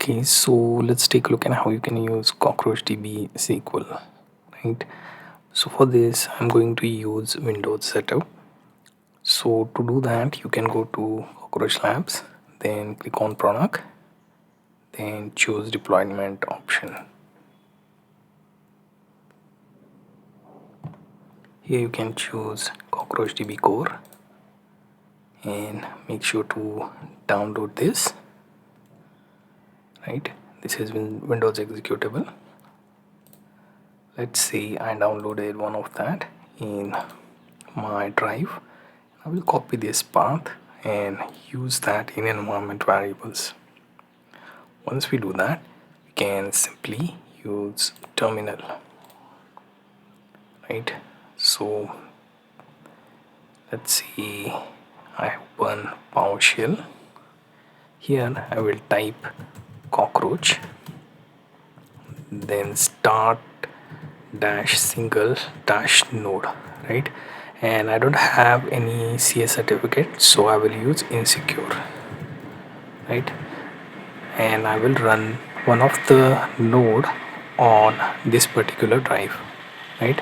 Okay, so let's take a look at how you can use CockroachDB SQL, right? So for this, I'm going to use Windows setup. So to do that, you can go to Cockroach Labs, then click on Product, then choose Deployment option. Here you can choose CockroachDB Core and make sure to download this, right? This is Windows executable. Let's say I downloaded one of that in my drive. I will copy this path and use that in environment variables. Once we do that, we can simply use terminal, right? So let's see, I open PowerShell. Here I will type cockroach, then start dash single dash node, right? And I don't have any CS certificate, so I will use insecure, right? And I will run one of the node on this particular drive, right?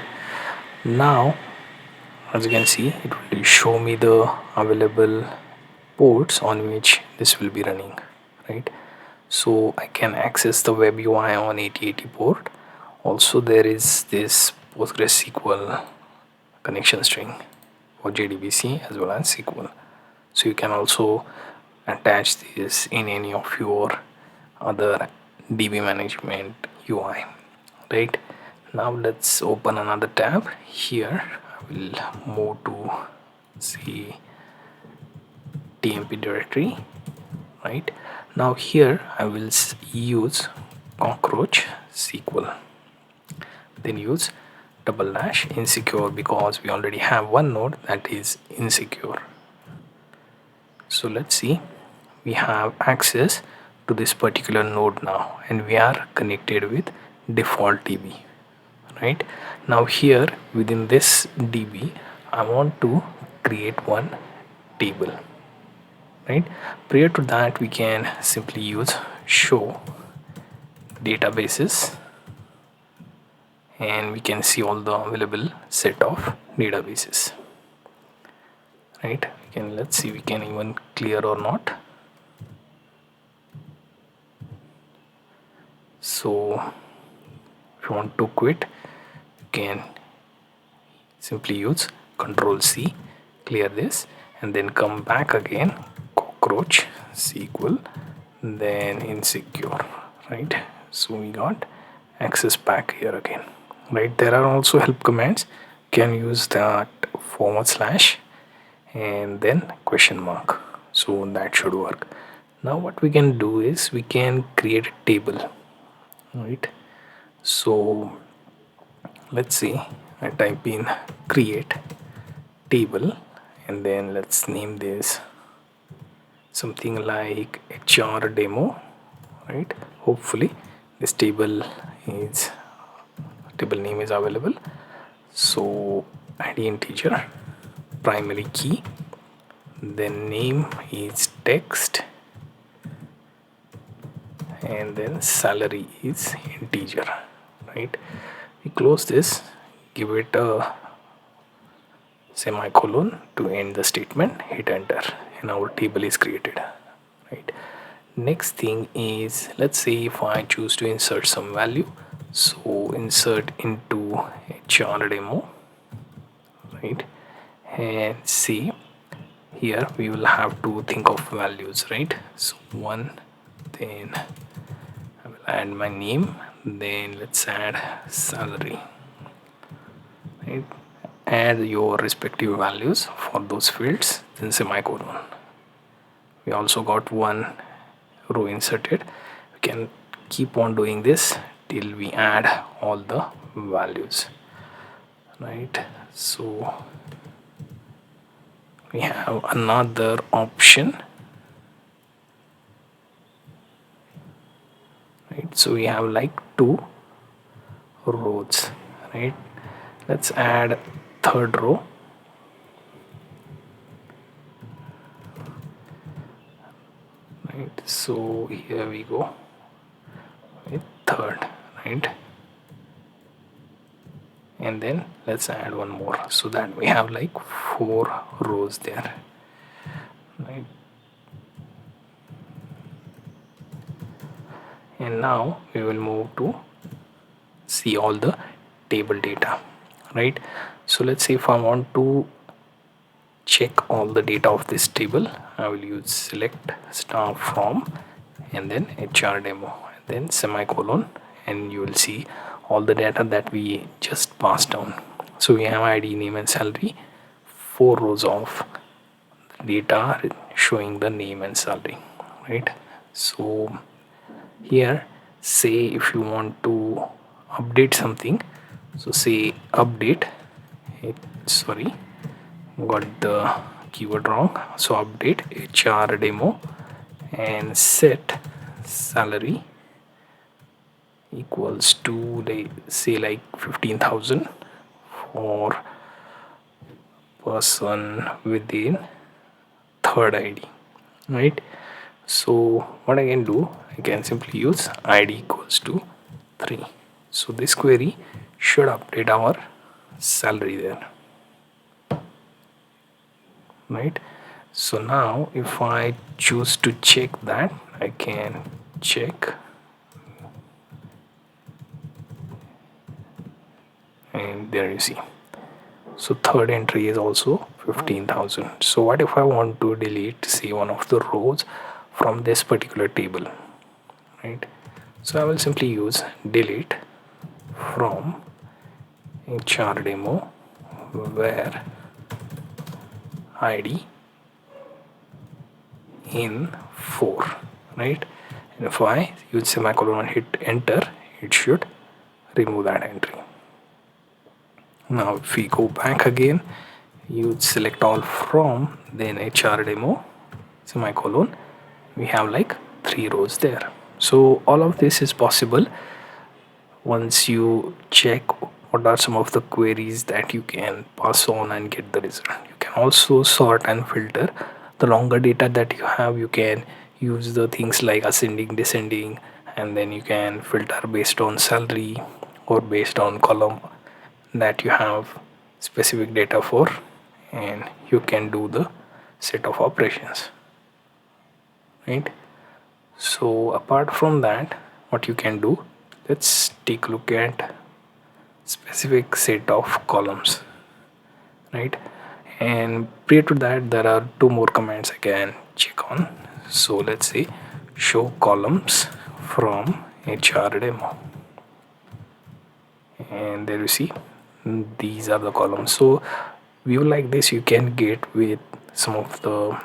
Now as you can see, it will show me the available ports on which this will be running, right? So I can access the web UI on 8080 port. Also there is this PostgreSQL connection string for JDBC as well as SQL. So you can also attach this in any of your other DB management UI, right? Now let's open another tab. Here I will move to see TMP directory, right? Now here I will use cockroach SQL, then use double dash insecure because we already have one node that is insecure. So let's see, we have access to this particular node now and we are connected with default DB, right? Now here within this DB I want to create one table, right? Prior to that we can simply use show databases and we can see all the available set of databases, right? Let's see, we can even clear or not. So if you want to quit, you can simply use Ctrl+C, clear this, and then come back again, cockroach SQL, then insecure, right? So we got access back here again, right? There are also help commands. You can use that / and then question mark, so that should work. Now what we can do is we can create a table, right? So let's see, I type in create table and then let's name this something like HR demo, right? Hopefully this table name is available. So ID integer, primary key, then name is text, and then salary is integer, right? We close this, give it a semicolon to end the statement, hit enter, and our table is created, right? Next thing is, let's say if I choose to insert some value, so insert into HR demo, right? And see, here we will have to think of values, right? So one, then I will add my name, then let's add salary, right? Add your respective values for those fields, then semicolon. We also got one row inserted. We can keep on doing this till we add all the values, right? So we have another option, right? So we have like two rows, right? Let's add third row, right? So here we go, third, right? And then let's add one more so that we have like 4 rows there, right? And now we will move to see all the table data, right? So let's say if I want to check all the data of this table, I will use select star from and then HR demo and then semicolon, and you will see all the data that we just passed down. So we have ID, name and salary, 4 rows of data showing the name and salary, right? So here, say if you want to update something, so say update sorry, got the keyword wrong, so update HR demo and set salary equals to say like 15,000 for person within third ID, right? So what I can do, I can simply use ID equals to 3. So this query should update our salary there, right? So now if I choose to check that, I can check, and there you see. So third entry is also 15,000. So what if I want to delete say one of the rows from this particular table, right? So I will simply use delete from HR demo where ID in 4, right? And if I use semicolon and hit enter, it should remove that entry. Now if we go back again, you select all from, then HR demo semicolon, we have like 3 rows there. So all of this is possible once you check what are some of the queries that you can pass on and get the result. You can also sort and filter the longer data that you have. You can use the things like ascending, descending, and then you can filter based on salary or based on column that you have specific data for, and you can do the set of operations, right? So apart from that, what you can do, let's take a look at specific set of columns, right? And prior to that, there are 2 more commands I can check on. So let's say show columns from HR demo, and there you see these are the columns. So view like this you can get with some of the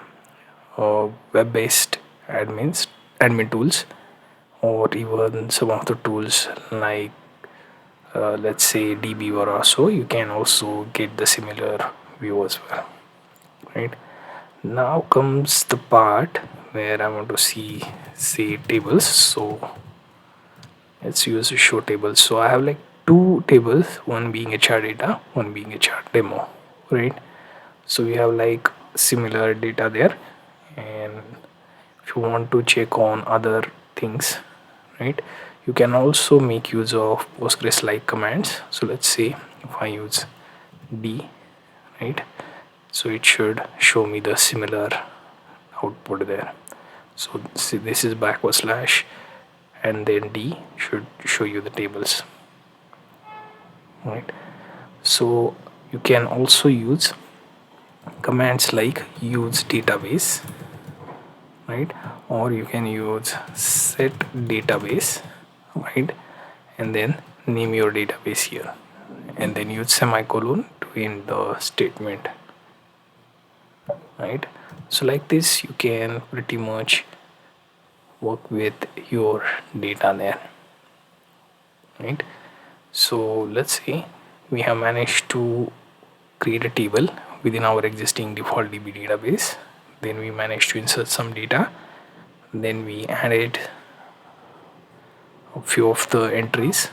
web-based admin tools, or even some of the tools like let's say dbeaver or so. You can also get the similar view as well, right? Now comes the part where I want to see say tables. So let's use show tables. So I have like 2 tables, one being HR data, one being HR demo, right? So we have like similar data there, and if you want to check on other things, right, you can also make use of Postgres like commands. So let's say if I use d, right, so it should show me the similar output there. So see, this is backward slash and then d should show you the tables, right? So you can also use commands like use database, right, or you can use set database, right, and then name your database here, and then use semicolon to end the statement, right? So like this you can pretty much work with your data there, right? So let's say we have managed to create a table within our existing default DB database. Then we managed to insert some data. Then we added a few of the entries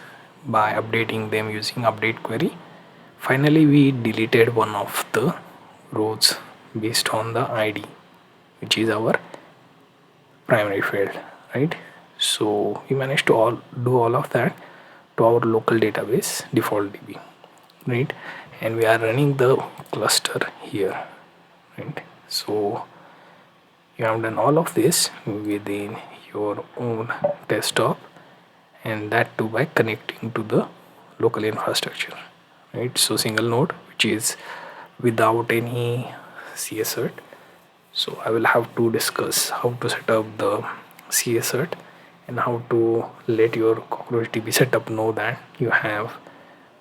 by updating them using update query. Finally, we deleted one of the rows based on the ID, which is our primary field, right? So we managed to do all of that to our local database default DB, right? And we are running the cluster here, right? So you have done all of this within your own desktop, and that too by connecting to the local infrastructure, right? So single node, which is without any CS cert. So I will have to discuss how to set up the CS cert and how to let your CockroachDB setup know that you have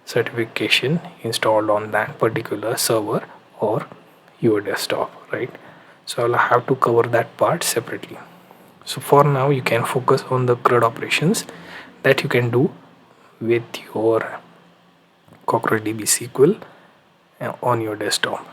certification installed on that particular server or your desktop, right? So I'll have to cover that part separately. So for now you can focus on the CRUD operations that you can do with your CockroachDB SQL on your desktop.